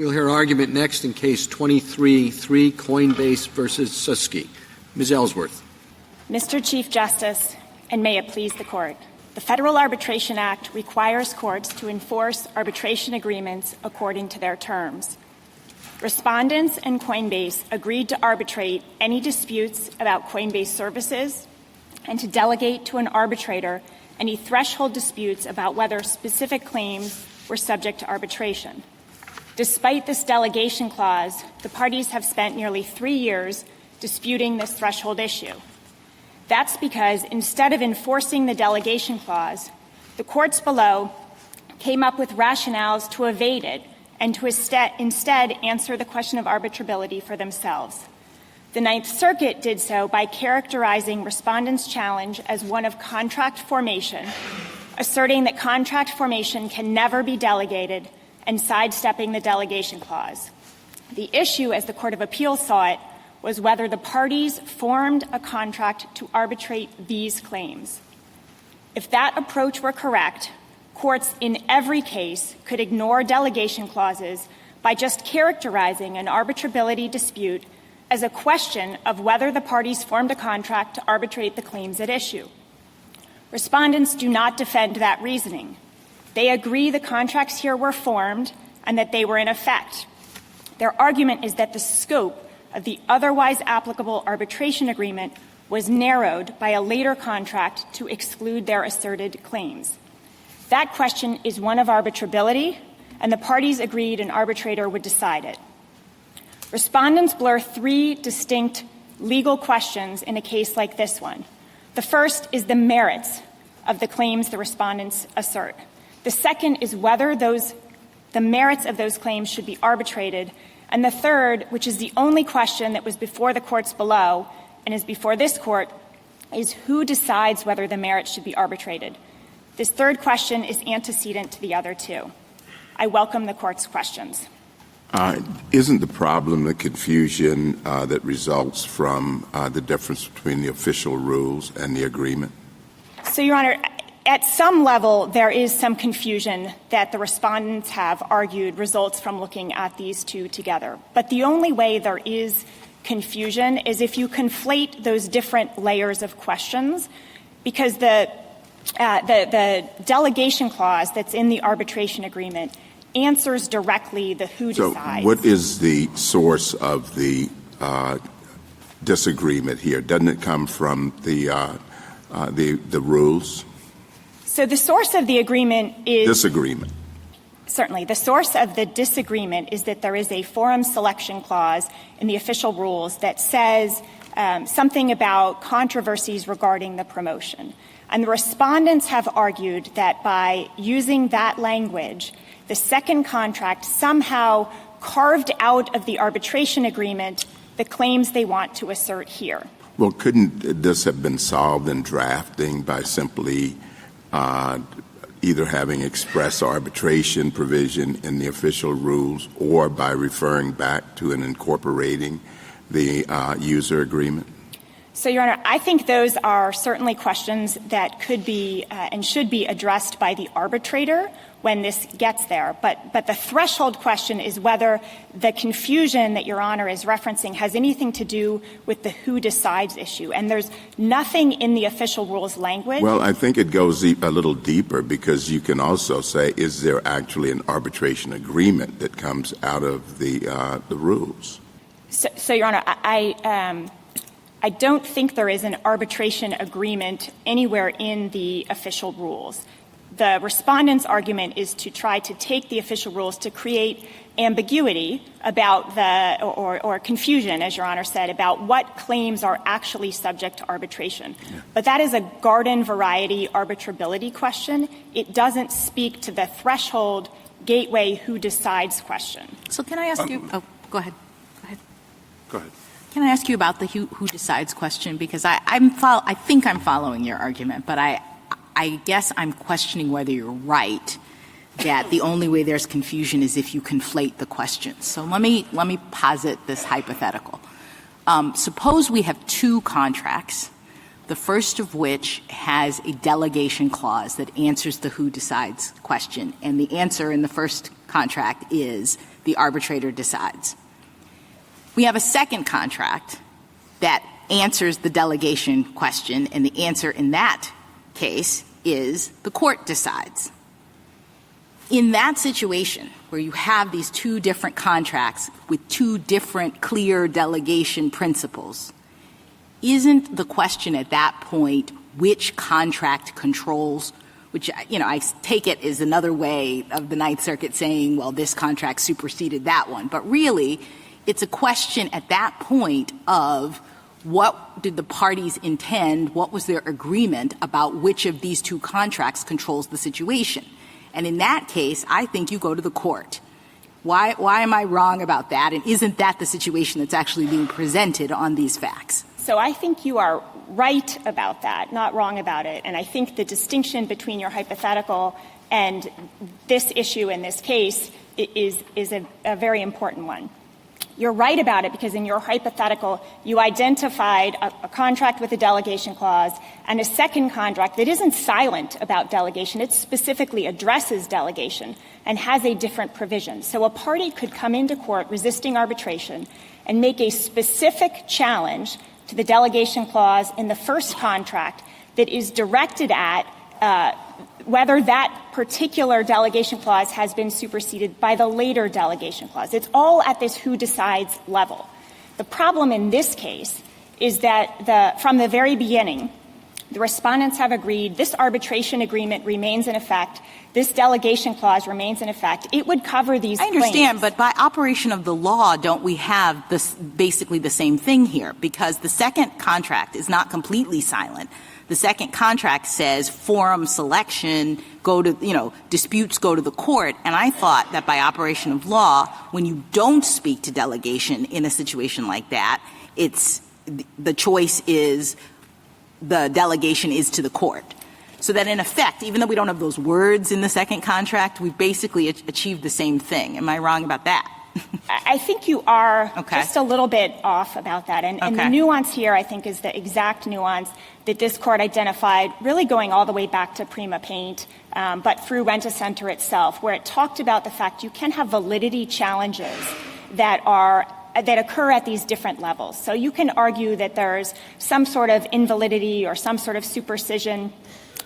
We'll hear argument next in Case 23-3, Coinbase versus Suski. Ms. Ellsworth. Mr. Chief Justice, and may it please the Court, the Federal Arbitration Act requires courts to enforce arbitration agreements according to their terms. Respondents and Coinbase agreed to arbitrate any disputes about Coinbase services and to delegate to an arbitrator any threshold disputes about whether specific claims were subject to arbitration. Despite this delegation clause, the parties have spent nearly 3 years disputing this threshold issue. That's because instead of enforcing the delegation clause, the courts below came up with rationales to evade it and to instead answer the question of arbitrability for themselves. The Ninth Circuit did so by characterizing respondents' challenge as one of contract formation, asserting that contract formation can never be delegated and sidestepping the delegation clause. The issue, as the Court of Appeals saw it, was whether the parties formed a contract to arbitrate these claims. If that approach were correct, courts in every case could ignore delegation clauses by just characterizing an arbitrability dispute as a question of whether the parties formed a contract to arbitrate the claims at issue. Respondents do not defend that reasoning. They agree the contracts here were formed and that they were in effect. Their argument is that the scope of the otherwise applicable arbitration agreement was narrowed by a later contract to exclude their asserted claims. That question is one of arbitrability, and the parties agreed an arbitrator would decide it. Respondents blur 3 distinct legal questions in a case like this one. The first is the merits of the claims the respondents assert. The second is whether the merits of those claims should be arbitrated. And the third, which is the only question that was before the courts below and is before this Court, is who decides whether the merits should be arbitrated. This third question is antecedent to the other two. I welcome the Court's questions. Isn't the problem the confusion that results from the difference between the official rules and the agreement? So, Your Honor, at some level, there is some confusion that the respondents have argued results from looking at these two together. But the only way there is confusion is if you conflate those different layers of questions, because the delegation clause that's in the arbitration agreement answers directly the who decides. So what is the source of the disagreement here? Doesn't it come from the rules? So the source of the agreement is disagreement. Certainly. The source of the disagreement is that there is a forum selection clause in the official rules that says something about controversies regarding the promotion. And the respondents have argued that by using that language, the second contract somehow carved out of the arbitration agreement the claims they want to assert here. Well, couldn't this have been solved in drafting by simply either having express arbitration provision in the official rules or by referring back to and incorporating the user agreement? So, Your Honor, I think those are certainly questions that could be and should be addressed by the arbitrator when this gets there. But the threshold question is whether the confusion that Your Honor is referencing has anything to do with the who decides issue. And there's nothing in the official rules language. Well, I think it goes a little deeper because you can also say, is there actually an arbitration agreement that comes out of the rules? So, Your Honor, I don't think there is an arbitration agreement anywhere in the official rules. The respondent's argument is to try to take the official rules to create ambiguity about or confusion, as Your Honor said, about what claims are actually subject to arbitration. Yeah. But that is a garden variety arbitrability question. It doesn't speak to the threshold gateway who decides question. So can I ask you go ahead. Go ahead. Can I ask you about the who decides question? Because I think I'm following your argument, but I guess I'm questioning whether you're right that the only way there's confusion is if you conflate the questions. So let me posit this hypothetical. Suppose we have 2 contracts, the first of which has a delegation clause that answers the who decides question, and the answer in the first contract is the arbitrator decides. We have a second contract that answers the delegation question, and the answer in that case is the court decides. In that situation, where you have these two different contracts with two different clear delegation principles, isn't the question at that point which contract controls, which, I take it is another way of the Ninth Circuit saying, well, this contract superseded that one. But really, it's a question at that point of what did the parties intend, what was their agreement about which of these two contracts controls the situation. And in that case, I think you go to the court. Why am I wrong about that? And isn't that the situation that's actually being presented on these facts? So I think you are right about that, not wrong about it. And I think the distinction between your hypothetical and this issue in this case is a very important one. You're right about it because in your hypothetical, you identified a contract with a delegation clause and a second contract that isn't silent about delegation. It specifically addresses delegation and has a different provision. So a party could come into court resisting arbitration and make a specific challenge to the delegation clause in the first contract that is directed at whether that particular delegation clause has been superseded by the later delegation clause. It's all at this who decides level. The problem in this case is that from the very beginning, the respondents have agreed this arbitration agreement remains in effect, this delegation clause remains in effect. It would cover these claims. I understand, but by operation of the law, don't we have this basically the same thing here? Because the second contract is not completely silent. The second contract says forum selection, disputes go to the court. And I thought that by operation of law, when you don't speak to delegation in a situation like that, the choice is the delegation is to the court. So that in effect, even though we don't have those words in the second contract, we basically achieved the same thing. Am I wrong about that? I think you are just a little bit off about that. And the nuance here, I think, is the exact nuance that this court identified, really going all the way back to Prima Paint, but through Rent-A-Center itself, where it talked about the fact you can have validity challenges that occur at these different levels. So you can argue that there's some sort of invalidity or some sort of supersession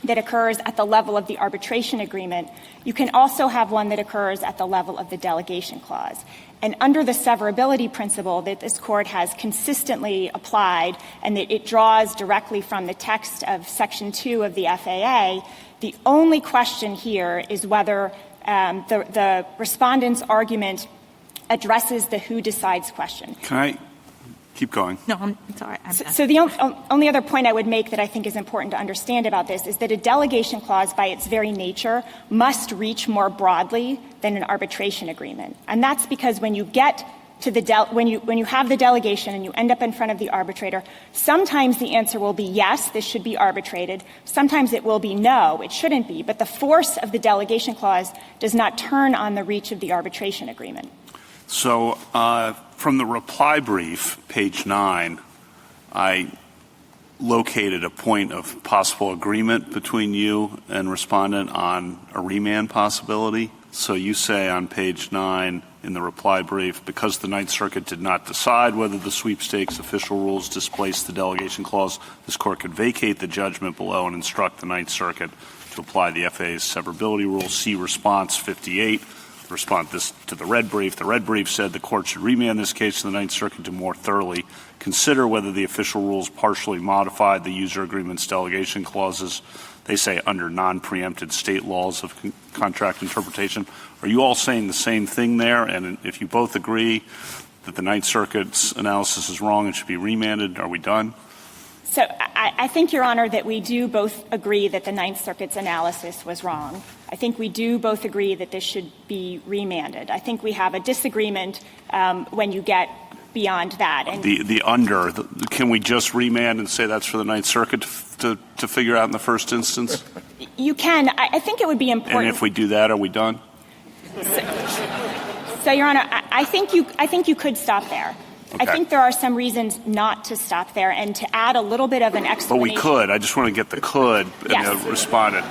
that occurs at the level of the arbitration agreement. You can also have one that occurs at the level of the delegation clause. And under the severability principle that this court has consistently applied and that it draws directly from the text of Section 2 of the FAA, the only question here is whether the respondent's argument addresses the who decides question. Can I keep going? No, I'm sorry. So the only other point I would make that I think is important to understand about this is that a delegation clause by its very nature must reach more broadly than an arbitration agreement. And that's because when you get to when you have the delegation and you end up in front of the arbitrator, sometimes the answer will be yes, this should be arbitrated. Sometimes it will be no, it shouldn't be. But the force of the delegation clause does not turn on the reach of the arbitration agreement. So from the reply brief, page 9, I located a point of possible agreement between you and respondent on a remand possibility. So you say on page 9 in the reply brief, because the Ninth Circuit did not decide whether the Sweepstakes Official Rules displaced the delegation clause, this court could vacate the judgment below and instruct the Ninth Circuit to apply the FAA's severability rule. See response 58. Respond this to the red brief. The red brief said the court should remand this case to the Ninth Circuit to more thoroughly consider whether the official rules partially modified the user agreement's delegation clauses. They say under non-preempted state laws of contract interpretation. Are you all saying the same thing there? And if you both agree that the Ninth Circuit's analysis is wrong and should be remanded, are we done? So I think, Your Honor, that we do both agree that the Ninth Circuit's analysis was wrong. I think we do both agree that this should be remanded. I think we have a disagreement when you get beyond that. And can we just remand and say that's for the Ninth Circuit to figure out in the first instance? You can. I think it would be important. And if we do that, are we done? So Your Honor, I think you could stop there. I think there are some reasons not to stop there, and to add a little bit of an explanation. But we could. I just want to get the could in Yes. the respondent.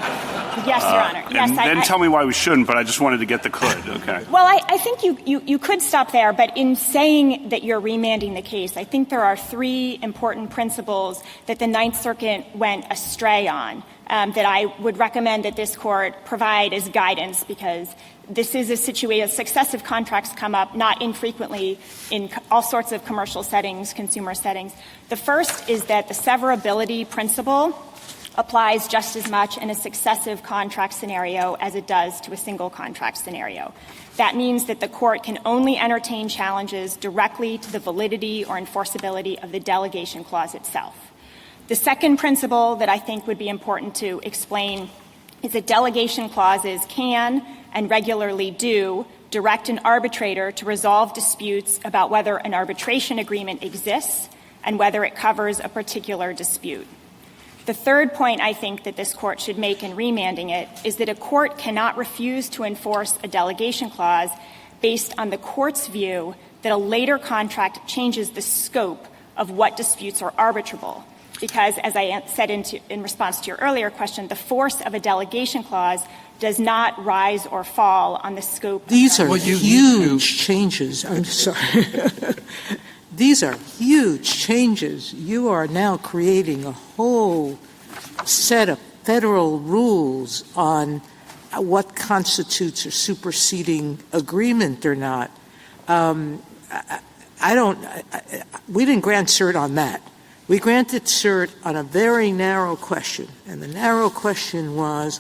Yes, Your Honor. Yes, and then tell me why we shouldn't, but I just wanted to get the could. Okay. Well, I think you could stop there, but in saying that you're remanding the case, I think there are three important principles that the Ninth Circuit went astray on that I would recommend that this Court provide as guidance, because this is a situation, successive contracts come up not infrequently in all sorts of commercial settings, consumer settings. The first is that the severability principle applies just as much in a successive contract scenario as it does to a single contract scenario. That means that the Court can only entertain challenges directly to the validity or enforceability of the delegation clause itself. The second principle that I think would be important to explain is that delegation clauses can and regularly do direct an arbitrator to resolve disputes about whether an arbitration agreement exists and whether it covers a particular dispute. The third point I think that this Court should make in remanding it is that a court cannot refuse to enforce a delegation clause based on the Court's view that a later contract changes the scope of what disputes are arbitrable. Because, as I said in response to your earlier question, the force of a delegation clause does not rise or fall on the scope. These are huge changes. I'm sorry. These are huge changes. You are now creating a whole set of federal rules on what constitutes a superseding agreement or not. We didn't grant cert on that. We granted cert on a very narrow question, and the narrow question was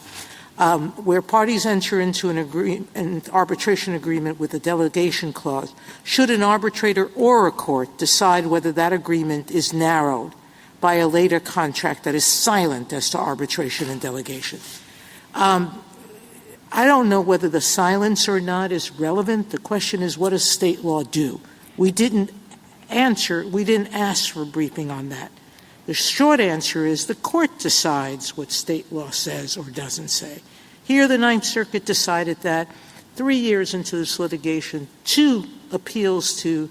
where parties enter into an arbitration agreement with a delegation clause, should an arbitrator or a court decide whether that agreement is narrowed by a later contract that is silent as to arbitration and delegation? I don't know whether the silence or not is relevant. The question is, what does state law do? We didn't ask for a briefing on that. The short answer is the Court decides what state law says or doesn't say. Here, the Ninth Circuit decided that 3 years into this litigation, 2 appeals to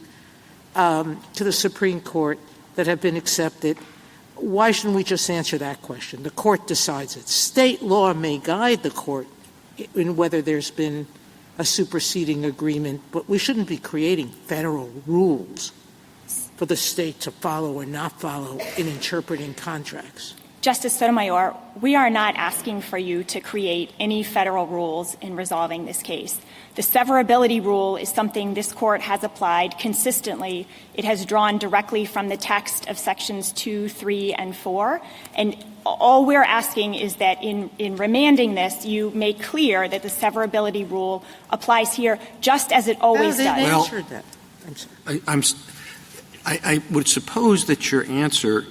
the Supreme Court that have been accepted. Why shouldn't we just answer that question? The Court decides it. State law may guide the Court in whether there's been a superseding agreement, but we shouldn't be creating federal rules for the state to follow or not follow in interpreting contracts. Justice Sotomayor, we are not asking for you to create any federal rules in resolving this case. The severability rule is something this Court has applied consistently. It has drawn directly from the text of Sections 2, 3, and 4. And all we're asking is that in remanding this, you make clear that the severability rule applies here just as it always does. Answered that. I'm sorry. I would suppose that your answer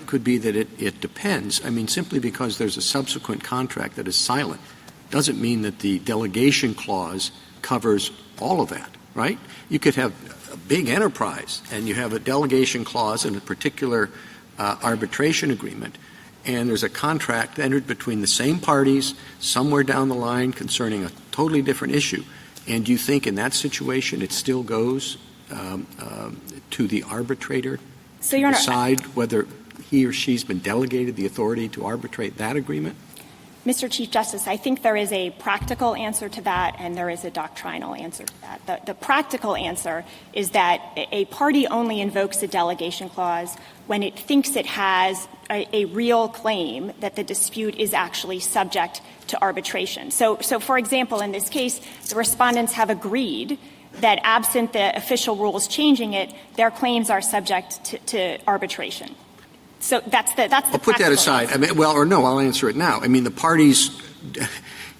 could be that it depends. I mean, simply because there's a subsequent contract that is silent doesn't mean that the delegation clause covers all of that, right? You could have a big enterprise and you have a delegation clause in a particular arbitration agreement, and there's a contract entered between the same parties somewhere down the line concerning a totally different issue. And do you think in that situation it still goes to the arbitrator to decide whether he or she's been delegated the authority to arbitrate that agreement? Mr. Chief Justice, I think there is a practical answer to that and there is a doctrinal answer to that. The practical answer is that a party only invokes a delegation clause when it thinks it has a real claim that the dispute is actually subject to arbitration. So for example, in this case, the respondents have agreed that absent the official rules changing it, their claims are subject to arbitration. So that's the I'll put that aside. I mean, I'll answer it now. I mean, the parties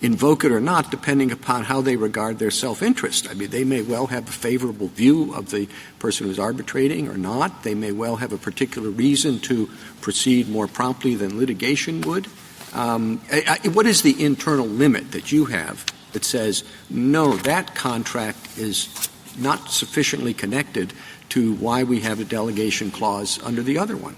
invoke it or not depending upon how they regard their self-interest. I mean, they may well have a favorable view of the person who's arbitrating or not. They may well have a particular reason to proceed more promptly than litigation would. What is the internal limit that you have that says, no, that contract is not sufficiently connected to why we have a delegation clause under the other one?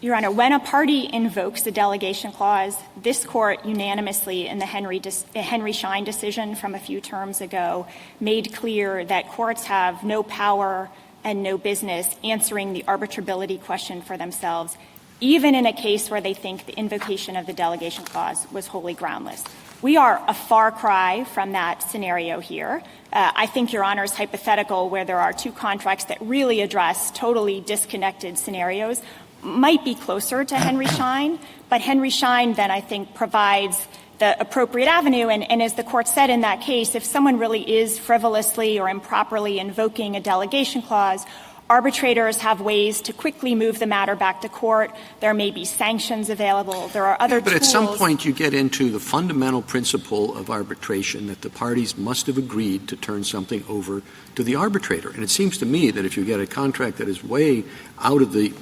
Your Honor, when a party invokes a delegation clause, this Court unanimously in the Henry Schein decision from a few terms ago made clear that courts have no power and no business answering the arbitrability question for themselves, even in a case where they think the invocation of the delegation clause was wholly groundless. We are a far cry from that scenario here. I think Your Honor's hypothetical, where there are two contracts that really address totally disconnected scenarios, might be closer to Henry Schein, but Henry Schein then I think provides the appropriate avenue. And as the court said in that case, if someone really is frivolously or improperly invoking a delegation clause, arbitrators have ways to quickly move the matter back to court. There may be sanctions available. There are other tools. But at some point you get into the fundamental principle of arbitration that the parties must have agreed to turn something over to the arbitrator. And it seems to me that if you get a contract that is way out of the,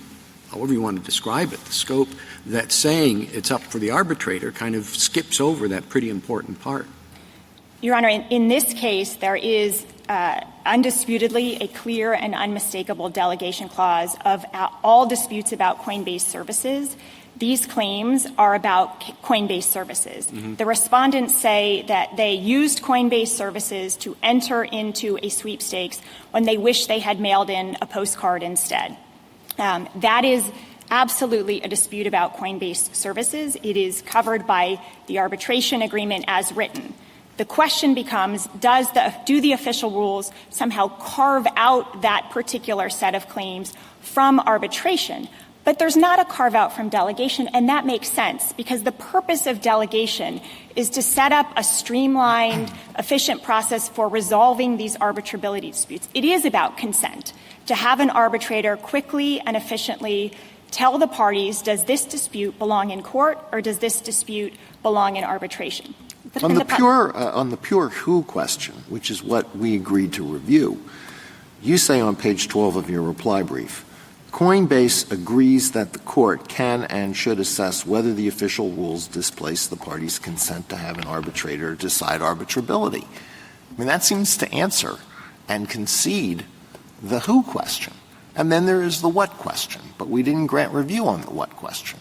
however you want to describe it, the scope, that saying it's up for the arbitrator kind of skips over that pretty important part. Your Honor, in this case, there is undisputedly a clear and unmistakable delegation clause of all disputes about Coinbase services. These claims are about Coinbase services. Mm-hmm. The respondents say that they used Coinbase services to enter into a sweepstakes when they wish they had mailed in a postcard instead. That is absolutely a dispute about Coinbase services. It is covered by the arbitration agreement as written. The question becomes, do the official rules somehow carve out that particular set of claims from arbitration? But there's not a carve-out from delegation, and that makes sense, because the purpose of delegation is to set up a streamlined, efficient process for resolving these arbitrability disputes. It is about consent, to have an arbitrator quickly and efficiently tell the parties, does this dispute belong in court or does this dispute belong in arbitration? On the pure who question, which is what we agreed to review, you say on page 12 of your reply brief, Coinbase agrees that the court can and should assess whether the official rules displace the party's consent to have an arbitrator decide arbitrability. I mean, that seems to answer and concede the who question. And then there is the what question, but we didn't grant review on the what question.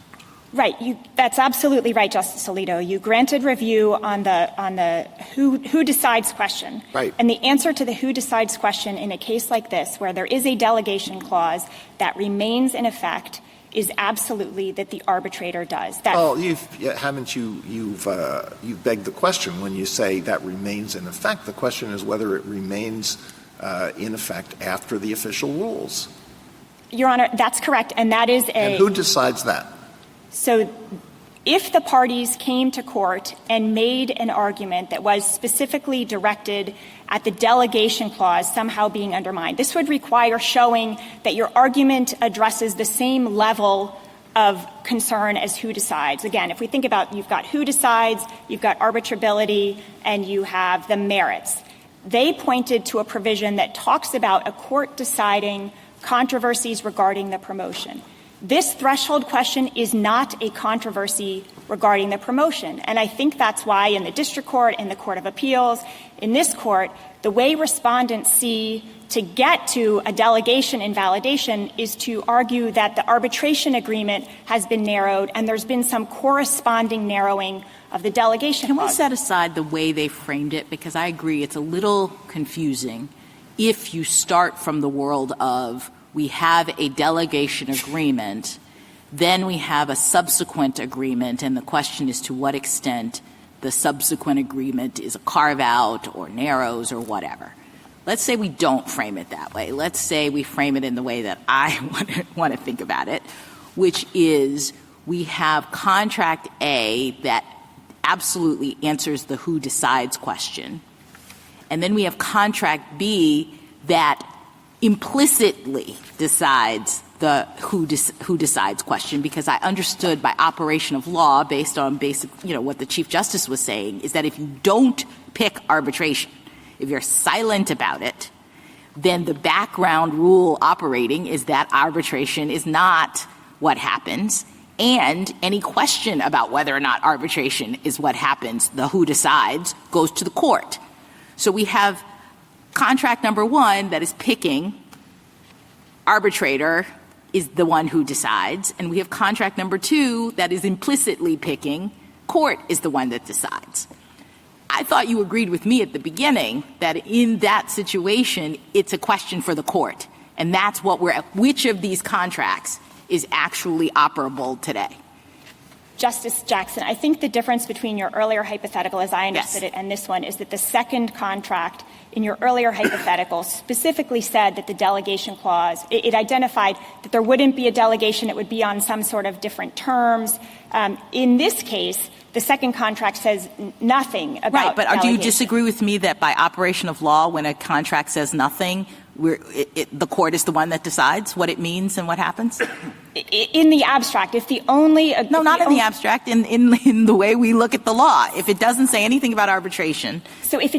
Right. That's absolutely right, Justice Alito. You granted review on the who decides question. Right. And the answer to the who decides question in a case like this, where there is a delegation clause that remains in effect, is absolutely that the arbitrator does. Well, you've begged the question when you say that remains in effect. The question is whether it remains in effect after the official rules. Your Honor, that's correct, and that is And who decides that? So if the parties came to court and made an argument that was specifically directed at the delegation clause somehow being undermined, this would require showing that your argument addresses the same level of concern as who decides. Again, if we think about you've got who decides, you've got arbitrability, and you have the merits. They pointed to a provision that talks about a court deciding controversies regarding the promotion. This threshold question is not a controversy regarding the promotion. And I think that's why in the district court, in the court of appeals, in this court, the way respondents see to get to a delegation invalidation is to argue that the arbitration agreement has been narrowed and there's been some corresponding narrowing of the delegation clause. Can we set aside the way they framed it? Because I agree it's a little confusing if you start from the world of we have a delegation agreement, then we have a subsequent agreement, and the question is to what extent the subsequent agreement is a carve-out or narrows or whatever. Let's say we don't frame it that way. Let's say we frame it in the way that I want to think about it, which is we have contract A that absolutely answers the who decides question, and then we have contract B that implicitly decides the who decides question, because I understood by operation of law, based on basic, what the Chief Justice was saying, is that if you don't pick arbitration, if you're silent about it, then the background rule operating is that arbitration is not what happens, and any question about whether or not arbitration is what happens, the who decides, goes to the court. So we have contract number one that is picking, arbitrator is the one who decides, and we have contract number two that is implicitly picking, court is the one that decides. I thought you agreed with me at the beginning that in that situation, it's a question for the court. And that's which of these contracts is actually operable today? Justice Jackson, I think the difference between your earlier hypothetical, as I understood it, and this one is that the second contract in your earlier hypothetical specifically said that the delegation clause, it identified that there wouldn't be a delegation, it would be on some sort of different terms. In this case, the second contract says nothing about Right, but delegation. do you disagree with me that by operation of law, when a contract says nothing, the court is the one that decides what it means and what happens? In the abstract, if the only... No, not in the abstract, in the way we look at the law. If it doesn't say anything about arbitration... So if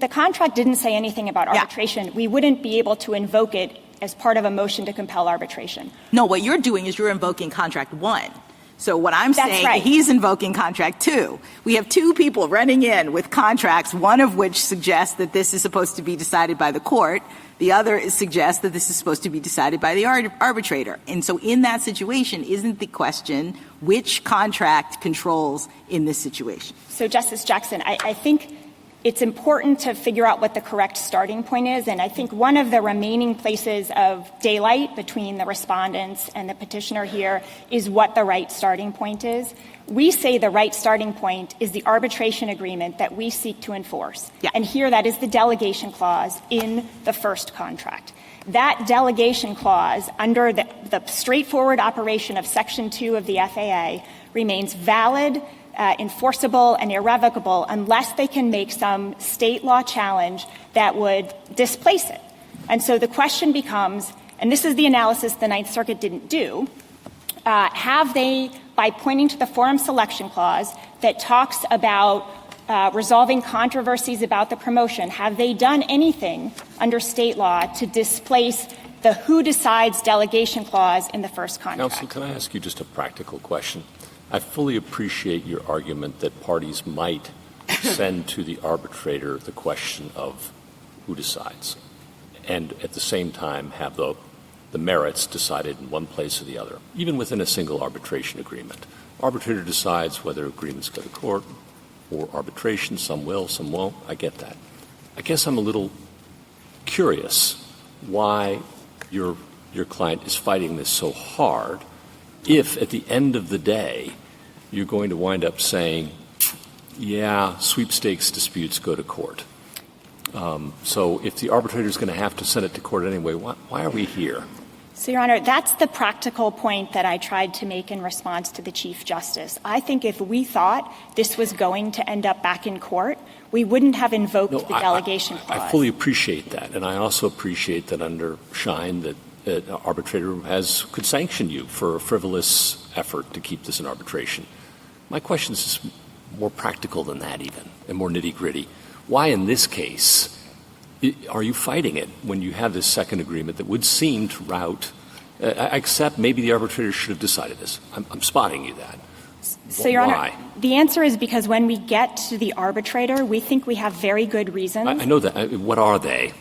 the contract didn't say anything about arbitration, we wouldn't be able to invoke it as part of a motion to compel arbitration. No, what you're doing is you're invoking contract 1. So what I'm saying, right. He's invoking contract 2. We have 2 people running in with contracts, one of which suggests that this is supposed to be decided by the court. The other suggests that this is supposed to be decided by the arbitrator. And so in that situation, isn't the question which contract controls in this situation? So, Justice Jackson, I think it's important to figure out what the correct starting point is. And I think one of the remaining places of daylight between the respondents and the petitioner here is what the right starting point is. We say the right starting point is the arbitration agreement that we seek to enforce. Yeah. And here that is the delegation clause in the first contract. That delegation clause, under the straightforward operation of Section 2 of the FAA, remains valid, enforceable, and irrevocable unless they can make some state law challenge that would displace it. And so the question becomes, and this is the analysis the Ninth Circuit didn't do, have they, by pointing to the forum selection clause that talks about resolving controversies about the promotion, have they done anything under state law to displace the who decides delegation clause in the first contract? Counsel, can I ask you just a practical question? I fully appreciate your argument that parties might send to the arbitrator the question of who decides, and at the same time have the merits decided in one place or the other, even within a single arbitration agreement. Arbitrator decides whether agreements go to court or arbitration. Some will, some won't. I get that. I guess I'm a little curious why your client is fighting this so hard if at the end of the day you're going to wind up saying, yeah, sweepstakes disputes go to court. So if the arbitrator is going to have to send it to court anyway, why are we here? So, Your Honor, that's the practical point that I tried to make in response to the Chief Justice. I think if we thought this was going to end up back in court, we wouldn't have invoked the delegation clause. I fully appreciate that, and I also appreciate that under Schein that an arbitrator could sanction you for a frivolous effort to keep this in arbitration. My question is more practical than that even, and more nitty-gritty. Why in this case are you fighting it when you have this second agreement that would seem to route except maybe the arbitrator should have decided this? I'm spotting you that. So, Your Why? Honor, the answer is because when we get to the arbitrator, we think we have very good reasons. I know that. What are they?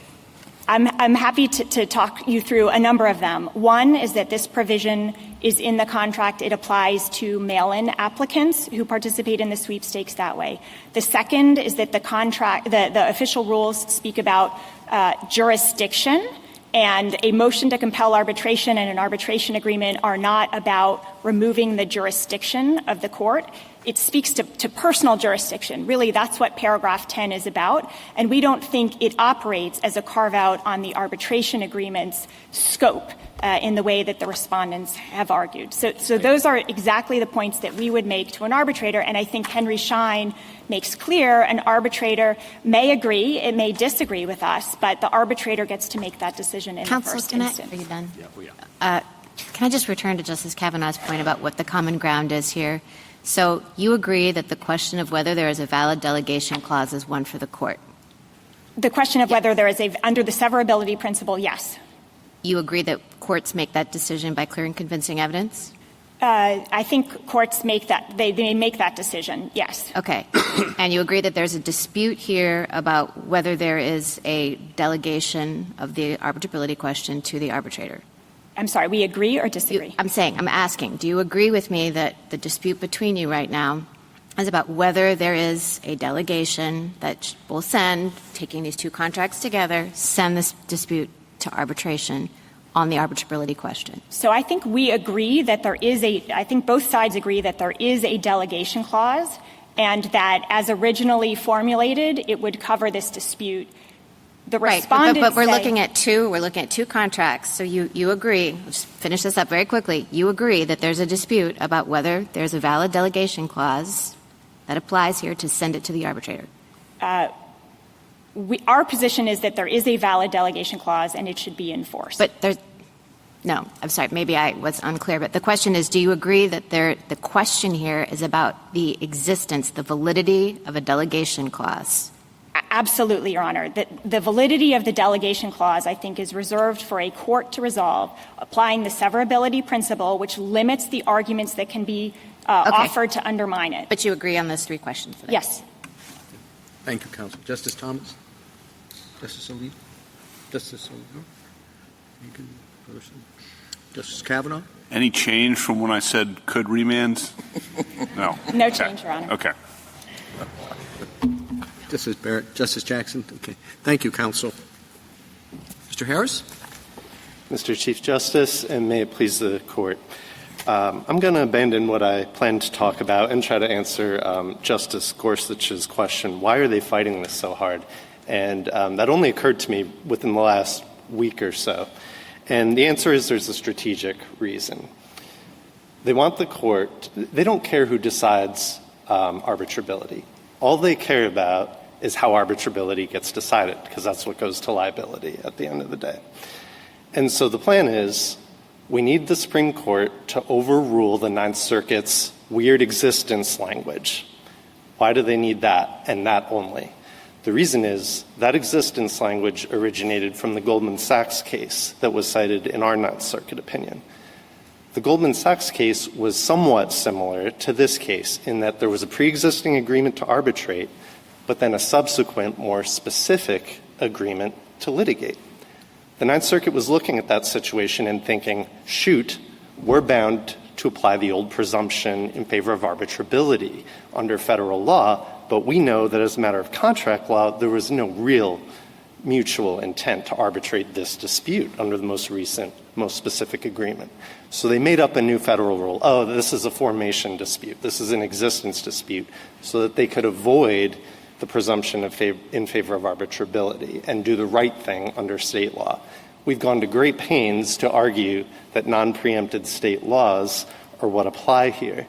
I'm happy to talk you through a number of them. One is that this provision is in the contract. It applies to mail-in applicants who participate in the sweepstakes that way. The second is that the official rules speak about jurisdiction, and a motion to compel arbitration and an arbitration agreement are not about removing the jurisdiction of the court. It speaks to personal jurisdiction. Really, that's what paragraph 10 is about. And we don't think it operates as a carve-out on the arbitration agreement's scope in the way that the respondents have argued. So those are exactly the points that we would make to an arbitrator. And I think Henry Schein makes clear an arbitrator may agree, it may disagree with us, but the arbitrator gets to make that decision in the first instance. Are you done? Yeah, we are. Can I just return to Justice Kavanaugh's point about what the common ground is here? So you agree that the question of whether there is a valid delegation clause is one for the court? The question of whether there is under the severability principle, yes. You agree that courts make that decision by clear and convincing evidence? I think courts make that, they make that decision, yes. Okay. And you agree that there's a dispute here about whether there is a delegation of the arbitrability question to the arbitrator? I'm sorry, we agree or disagree? I'm asking, do you agree with me that the dispute between you right now is about whether there is a delegation that will send, taking these two contracts together, send this dispute to arbitration on the arbitrability question? So I think we agree that I think both sides agree that there is a delegation clause, and that as originally formulated, it would cover this dispute. The respondents but we're looking at two contracts. So you agree, let's finish this up very quickly. You agree that there's a dispute about whether there's a valid delegation clause that applies here to send it to the arbitrator. Our position is that there is a valid delegation clause and it should be enforced. But no, I'm sorry, maybe I was unclear, but the question is, do you agree that the question here is about the existence, the validity of a delegation clause? Absolutely, Your Honor. The validity of the delegation clause, I think, is reserved for a court to resolve, applying the severability principle, which limits the arguments that can be offered to undermine it. But you agree on those three questions? Yes. Thank you, counsel. Justice Thomas? Justice Alito? Justice Alito? Justice Kavanaugh? Any change from when I said could remand? No. No change, Your Honor. Okay. Justice Barrett? Justice Jackson? Okay. Thank you, counsel. Mr. Harris? Mr. Chief Justice, and may it please the Court, I'm going to abandon what I planned to talk about and try to answer Justice Gorsuch's question, why are they fighting this so hard? And that only occurred to me within the last week or so. And the answer is there's a strategic reason. They want the court, they don't care who decides arbitrability. All they care about is how arbitrability gets decided, because that's what goes to liability at the end of the day. And so the plan is we need the Supreme Court to overrule the Ninth Circuit's weird existence language. Why do they need that and that only? The reason is that existence language originated from the Goldman Sachs case that was cited in our Ninth Circuit opinion. The Goldman Sachs case was somewhat similar to this case in that there was a pre-existing agreement to arbitrate, but then a subsequent, more specific agreement to litigate. The Ninth Circuit was looking at that situation and thinking, shoot, we're bound to apply the old presumption in favor of arbitrability under federal law, but we know that as a matter of contract law, there was no real mutual intent to arbitrate this dispute under the most recent, most specific agreement. So they made up a new federal rule. Oh, this is a formation dispute. This is an existence dispute, so that they could avoid the presumption in favor of arbitrability and do the right thing under state law. We've gone to great pains to argue that non-preempted state laws are what apply here,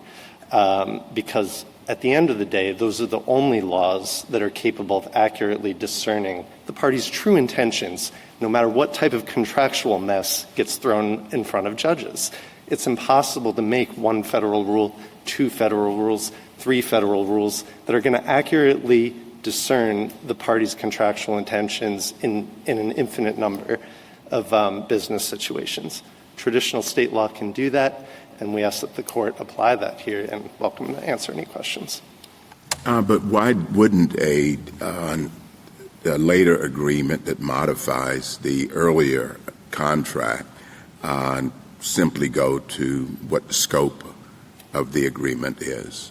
because at the end of the day, those are the only laws that are capable of accurately discerning the party's true intentions, no matter what type of contractual mess gets thrown in front of judges. It's impossible to make one federal rule, two federal rules, three federal rules that are going to accurately discern the party's contractual intentions in an infinite number of business situations. Traditional state law can do that, and we ask that the court apply that here, and welcome to answer any questions. But why wouldn't a later agreement that modifies the earlier contract simply go to what the scope of the agreement is?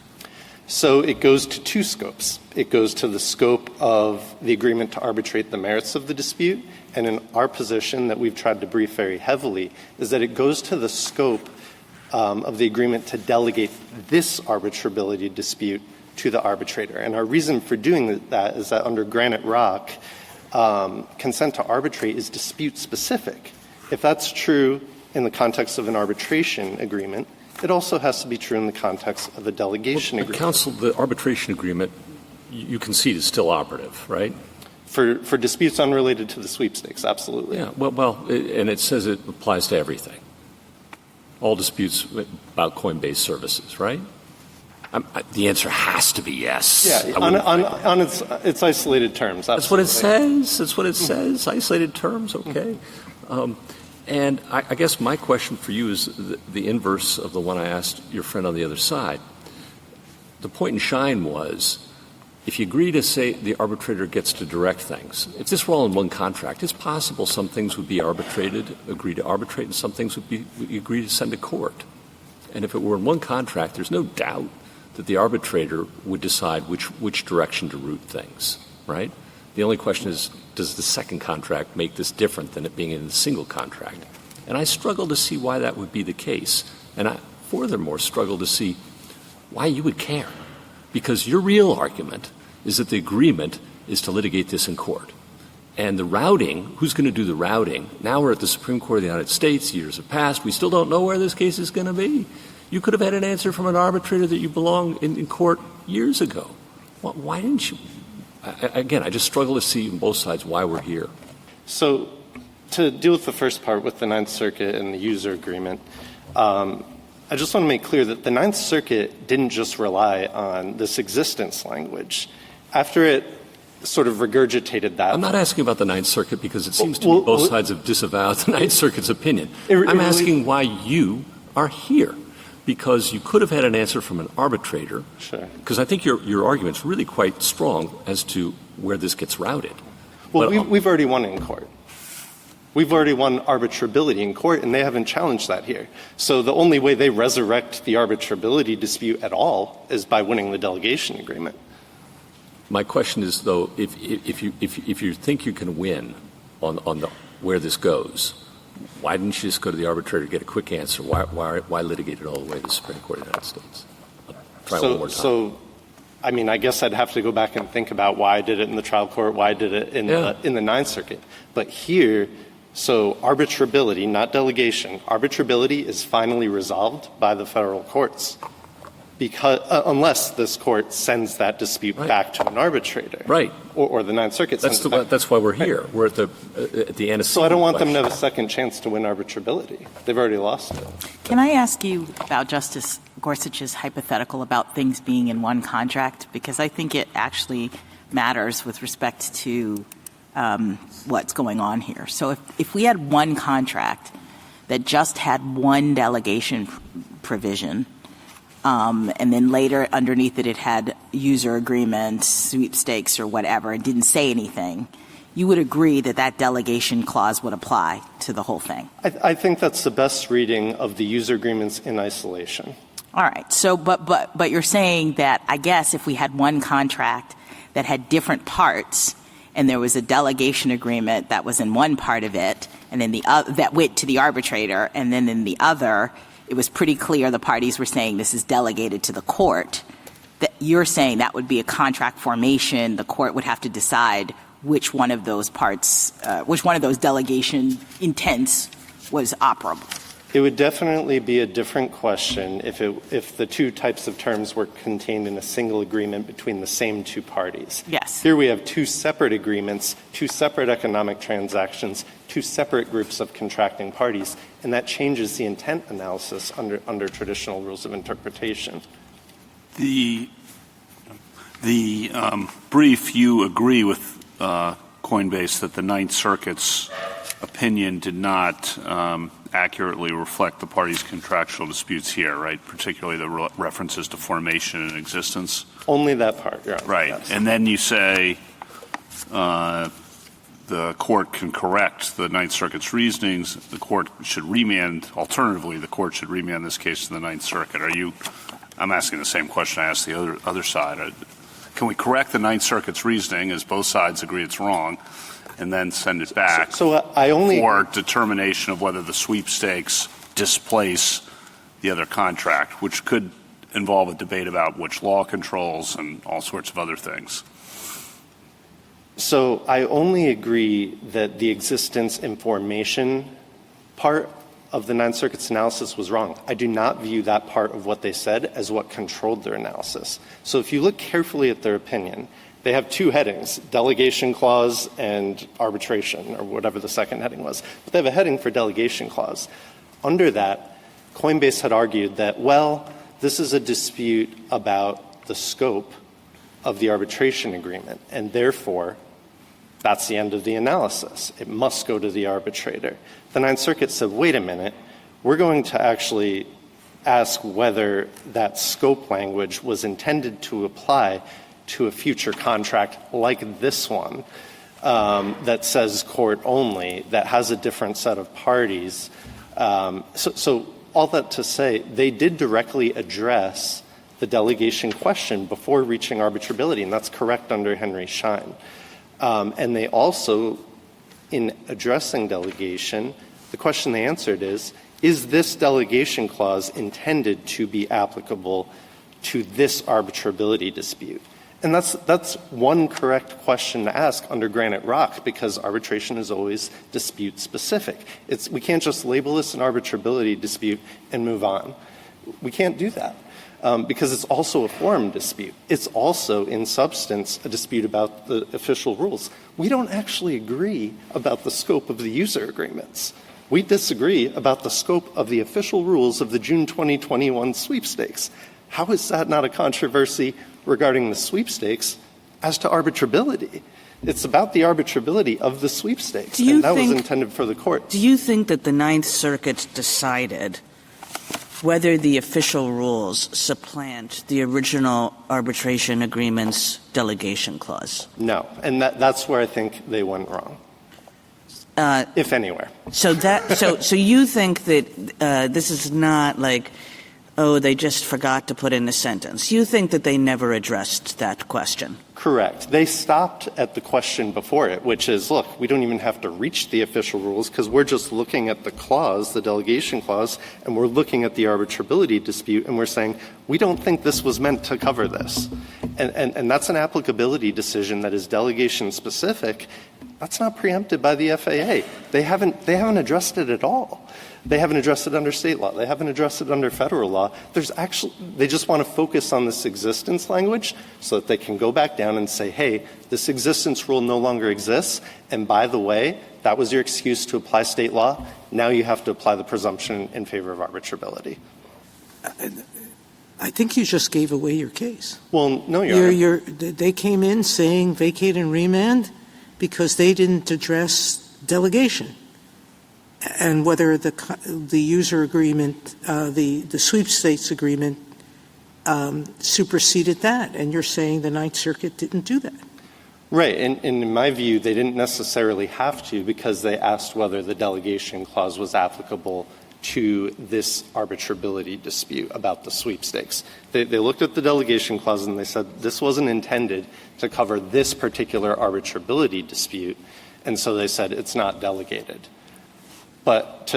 So it goes to two scopes. It goes to the scope of the agreement to arbitrate the merits of the dispute, and in our position that we've tried to brief very heavily is that it goes to the scope of the agreement to delegate this arbitrability dispute to the arbitrator. And our reason for doing that is that under Granite Rock, consent to arbitrate is dispute-specific. If that's true in the context of an arbitration agreement, it also has to be true in the context of a delegation agreement. Counsel, the arbitration agreement, you concede is still operative, right? For disputes unrelated to the sweepstakes, absolutely. Yeah, well, and it says it applies to everything. All disputes about Coinbase services, right? The answer has to be yes. Yeah, on its isolated terms. Absolutely. That's what it says. That's what it says. Isolated terms, okay. And I guess my question for you is the inverse of the one I asked your friend on the other side. The point in Shine was, if you agree to say the arbitrator gets to direct things, if this were all in one contract, it's possible some things would be agree to arbitrate, and some things would be agree to send to court. And if it were in one contract, there's no doubt that the arbitrator would decide which direction to route things, right? The only question is, does the second contract make this different than it being in the single contract? And I struggle to see why that would be the case. And I, furthermore, struggle to see why you would care. Because your real argument is that the agreement is to litigate this in court. And the routing, who's going to do the routing? Now we're at the Supreme Court of the United States. Years have passed. We still don't know where this case is going to be. You could have had an answer from an arbitrator that you belong in court years ago. Why didn't you? Again, I just struggle to see on both sides why we're here. So to deal with the first part with the Ninth Circuit and the user agreement, I just want to make clear that the Ninth Circuit didn't just rely on this existence language. After it sort of regurgitated that. I'm not asking about the Ninth Circuit because it seems to me both sides have disavowed the Ninth Circuit's opinion. I'm asking why you are here, because you could have had an answer from an arbitrator. Sure. Because I think your argument's really quite strong as to where this gets routed. Well, we've already won in court. We've already won arbitrability in court, and they haven't challenged that here. So the only way they resurrect the arbitrability dispute at all is by winning the delegation agreement. My question is, though, if you think you can win on the where this goes, why didn't you just go to the arbitrator to get a quick answer? Why litigate it all the way to the Supreme Court of the United States? I'll try one more time. So, I mean, I guess I'd have to go back and think about why I did it in the trial court, why I did it in the Ninth Circuit. But here, so arbitrability, not delegation, arbitrability is finally resolved by the federal courts. Because unless this court sends that dispute back to an arbitrator, right, or the Ninth Circuit sends it back. That's why we're here. Right. We're at the antecedent. So I don't want them to have a second chance to win arbitrability. They've already lost it. Can I ask you about Justice Gorsuch's hypothetical about things being in one contract? Because I think it actually matters with respect to what's going on here. So if we had one contract that just had one delegation provision, and then later underneath it had user agreements, sweepstakes or whatever, and didn't say anything, you would agree that that delegation clause would apply to the whole thing? I think that's the best reading of the user agreements in isolation. All right. So, but you're saying that, I guess, if we had one contract that had different parts and there was a delegation agreement that was in one part of it and then that went to the arbitrator, and then in the other it was pretty clear the parties were saying this is delegated to the court, that you're saying that would be a contract formation. The court would have to decide which one of those parts, which one of those delegation intents was operable. It would definitely be a different question if the two types of terms were contained in a single agreement between the same two parties. Yes. Here we have two separate agreements, two separate economic transactions, two separate groups of contracting parties, and that changes the intent analysis under traditional rules of interpretation. The brief, you agree with Coinbase that the Ninth Circuit's opinion did not accurately reflect the parties' contractual disputes here, right? Particularly the references to formation and existence. Only that part, yeah. Right. Yes. And then you say the court can correct the Ninth Circuit's reasonings. The court should remand. Alternatively, the court should remand this case to the Ninth Circuit. I'm asking the same question I asked the other side. Can we correct the Ninth Circuit's reasoning as both sides agree it's wrong, and then send it back for determination of whether the sweepstakes displace the other contract, which could involve a debate about which law controls and all sorts of other things? So I only agree that the existence and formation part of the Ninth Circuit's analysis was wrong. I do not view that part of what they said as what controlled their analysis. So if you look carefully at their opinion, they have two headings, delegation clause and arbitration, or whatever the second heading was. But they have a heading for delegation clause. Under that, Coinbase had argued that, well, this is a dispute about the scope of the arbitration agreement, and therefore that's the end of the analysis. It must go to the arbitrator. The Ninth Circuit said, wait a minute, we're going to actually ask whether that scope language was intended to apply to a future contract like this one that says court only, that has a different set of parties. So all that to say, they did directly address the delegation question before reaching arbitrability, and that's correct under Henry Schein. And they also, in addressing delegation, the question they answered is this delegation clause intended to be applicable to this arbitrability dispute? And that's one correct question to ask under Granite Rock, because arbitration is always dispute specific. We can't just label this an arbitrability dispute and move on. We can't do that. Because it's also a forum dispute. It's also, in substance, a dispute about the official rules. We don't actually agree about the scope of the user agreements. We disagree about the scope of the official rules of the June 2021 sweepstakes. How is that not a controversy regarding the sweepstakes as to arbitrability? It's about the arbitrability of the sweepstakes, and that was intended for the court. Do you think that the Ninth Circuit decided whether the official rules supplant the original arbitration agreement's delegation clause? No, and that's where I think they went wrong, if anywhere. So you think that this is not like, oh, they just forgot to put in a sentence. You think that they never addressed that question? Correct. They stopped at the question before it, which is, look, we don't even have to reach the official rules because we're just looking at the clause, the delegation clause, and we're looking at the arbitrability dispute, and we're saying, we don't think this was meant to cover this. And that's an applicability decision that is delegation specific. That's not preempted by the FAA. They haven't addressed it at all. They haven't addressed it under state law. They haven't addressed it under federal law. They just want to focus on this existence language so that they can go back down and say, hey, this existence rule no longer exists. And by the way, that was your excuse to apply state law. Now you have to apply the presumption in favor of arbitrability. I think you just gave away your case. Well, no, Your Honor. They came in saying vacate and remand because they didn't address delegation. And whether the user agreement, the sweepstakes agreement, superseded that. And you're saying the Ninth Circuit didn't do that. Right. And in my view, they didn't necessarily have to because they asked whether the delegation clause was applicable to this arbitrability dispute about the sweepstakes. They looked at the delegation clause and they said this wasn't intended to cover this particular arbitrability dispute. And so they said it's not delegated. But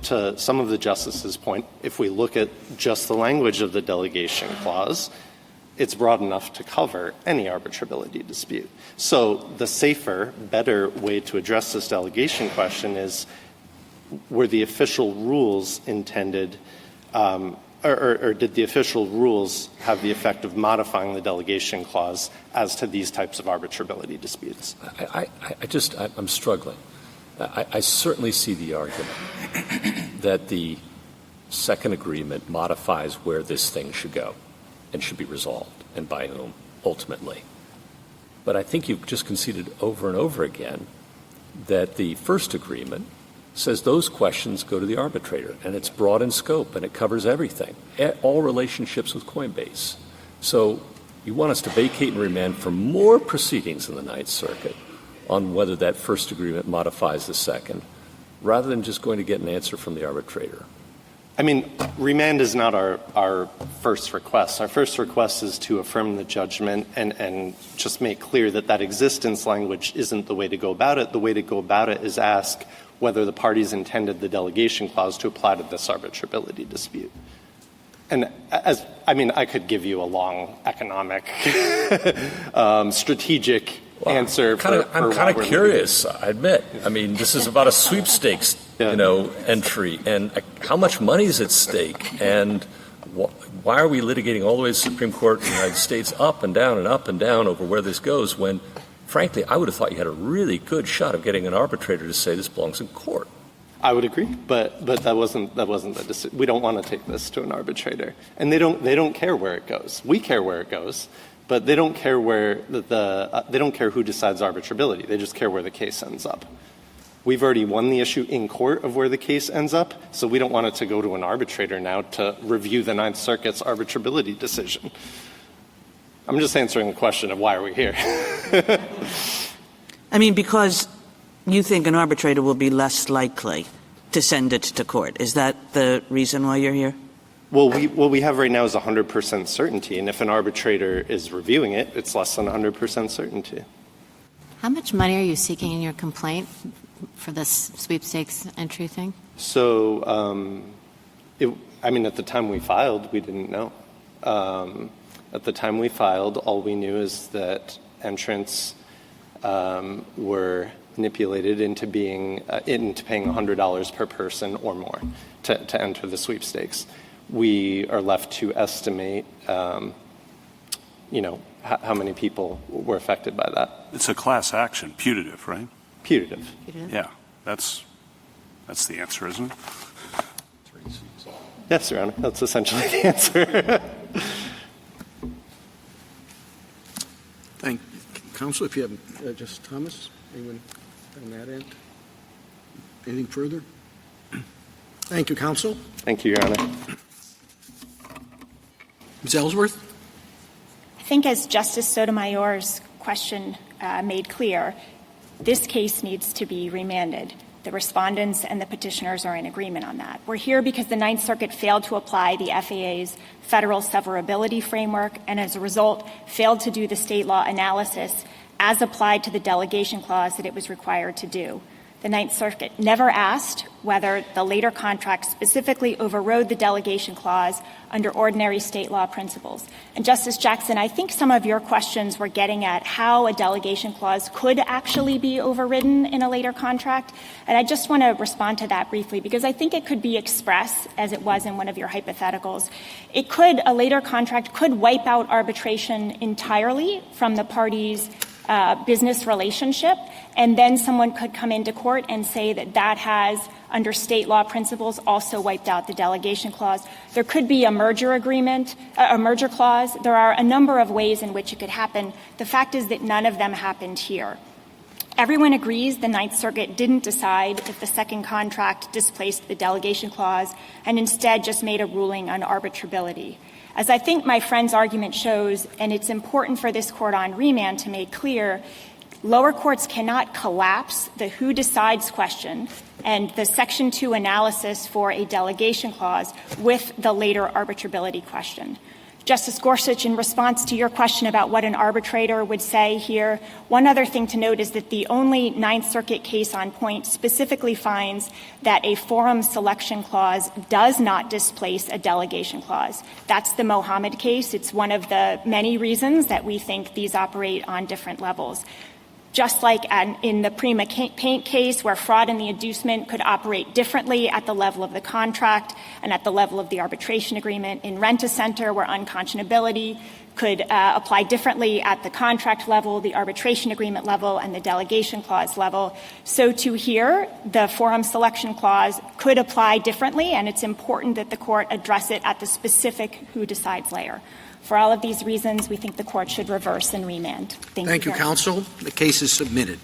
to some of the justices' point, if we look at just the language of the delegation clause, it's broad enough to cover any arbitrability dispute. So the safer, better way to address this delegation question is, were the official rules intended, or did the official rules have the effect of modifying the delegation clause as to these types of arbitrability disputes? I'm struggling. I certainly see the argument that the second agreement modifies where this thing should go and should be resolved and by whom, ultimately. But I think you've just conceded over and over again that the first agreement says those questions go to the arbitrator, and it's broad in scope, and it covers everything, all relationships with Coinbase. So you want us to vacate and remand for more proceedings in the Ninth Circuit on whether that first agreement modifies the second, rather than just going to get an answer from the arbitrator. I mean, remand is not our first request. Our first request is to affirm the judgment and just make clear that that existence language isn't the way to go about it. The way to go about it is ask whether the parties intended the delegation clause to apply to this arbitrability dispute. And I could give you a long economic, strategic answer. I'm kind of curious, I admit. I mean, this is about a sweepstakes, entry, and how much money is at stake, and why are we litigating all the way to the Supreme Court of the United States up and down over where this goes when, frankly, I would have thought you had a really good shot of getting an arbitrator to say this belongs in court. I would agree, but that wasn't the decision. We don't want to take this to an arbitrator, and they don't care where it goes. We care where it goes. But they don't care they don't care who decides arbitrability. They just care where the case ends up. We've already won the issue in court of where the case ends up, so we don't want it to go to an arbitrator now to review the Ninth Circuit's arbitrability decision. I'm just answering the question of why are we here. I mean, because you think an arbitrator will be less likely to send it to court. Is that the reason why you're here? Well, what we have right now is 100% certainty, and if an arbitrator is reviewing it, it's less than 100% certainty. How much money are you seeking in your complaint for this sweepstakes entry thing? So, at the time we filed, we didn't know. At the time we filed, all we knew is that entrants were manipulated into paying $100 per person or more to enter the sweepstakes. We are left to estimate, how many people were affected by that. It's a class action, putative, right? Putative. Yeah, that's the answer, isn't it? Yes, Your Honor. That's essentially the answer. Thank you. Counsel, if you have Justice Thomas, anyone on that end? Anything further? Thank you, Counsel. Thank you, Your Honor. Ms. Ellsworth? I think as Justice Sotomayor's question made clear, this case needs to be remanded. The respondents and the petitioners are in agreement on that. We're here because the Ninth Circuit failed to apply the FAA's federal severability framework and as a result failed to do the state law analysis as applied to the delegation clause that it was required to do. The Ninth Circuit never asked whether the later contract specifically overrode the delegation clause under ordinary state law principles. And Justice Jackson, I think some of your questions were getting at how a delegation clause could actually be overridden in a later contract. And I just want to respond to that briefly because I think it could be expressed as it was in one of your hypotheticals. A later contract could wipe out arbitration entirely from the parties' business relationship, and then someone could come into court and say that has, under state law principles, also wiped out the delegation clause. There could be a merger agreement, a merger clause. There are a number of ways in which it could happen. The fact is that none of them happened here. Everyone agrees the Ninth Circuit didn't decide if the second contract displaced the delegation clause and instead just made a ruling on arbitrability. As I think my friend's argument shows, and it's important for this court on remand to make clear, lower courts cannot collapse the who decides question and the Section 2 analysis for a delegation clause with the later arbitrability question. Justice Gorsuch, in response to your question about what an arbitrator would say here, one other thing to note is that the only Ninth Circuit case on point specifically finds that a forum selection clause does not displace a delegation clause. That's the Mohammed case. It's one of the many reasons that we think these operate on different levels. Just like in the Prima Paint case where fraud and the inducement could operate differently at the level of the contract and at the level of the arbitration agreement, in Rent-A-Center where unconscionability could apply differently at the contract level, the arbitration agreement level, and the delegation clause level. So too here, the forum selection clause could apply differently, and it's important that the court address it at the specific who decides layer. For all of these reasons, we think the court should reverse and remand. Thank you, counsel. The case is submitted.